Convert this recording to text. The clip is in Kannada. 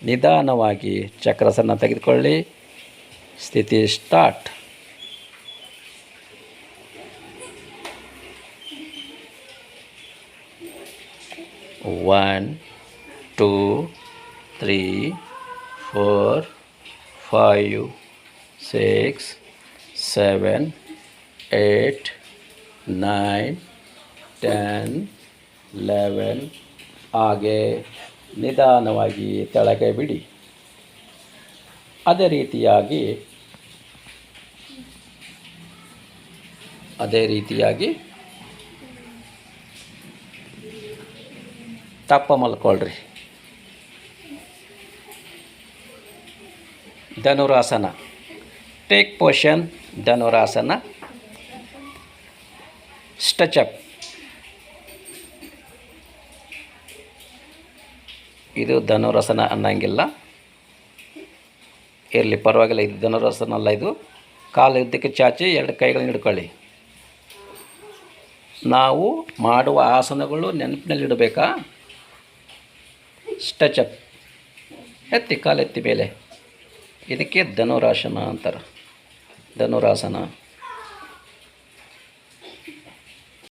ನಿಧಾನವಾಗಿ ಚಕ್ರಾಸನ ತೆಗೆದುಕೊಳ್ಳಿ. ಸ್ಥಿತಿ ಸ್ಟಾರ್ಟ್. ಒನ್ 2 3 4 5 6 7 8 9 10 11. ಹಾಗೆ ನಿಧಾನವಾಗಿ ತೆಳಗೆ ಬಿಡಿ. ಅದೇ ರೀತಿಯಾಗಿ ತಪ್ಪ ಮಲ್ಕೊಳ್ರಿ. Dhanurasana. Take position. Dhanurasana. Stretch up. ಇದು ಧನುರಾಸನ ಅನ್ನಂಗಿಲ್ಲ, ಇರಲಿ ಪರವಾಗಿಲ್ಲ. ಇದು ಧನುರಾಸನ ಅಲ್ಲ, ಇದು ಕಾಲು ಉದ್ದಕ್ಕೆ ಚಾಚಿ 2 ಕೈಗಳನ್ನ ಹಿಡ್ಕೊಳ್ಳಿ. ನಾವು ಮಾಡುವ ಆಸನಗಳು ನೆನಪಿನಲ್ಲಿಡಬೇಕಾ? ಸ್ಟ್ರೆಚಪ್. ಎತ್ತಿ ಕಾಲೆತ್ತಿ ಮೇಲೆ. ಇದಕ್ಕೆ ಧನುರಾಸನ ಅಂತಾರೆ. ಧನುರಾಸನ.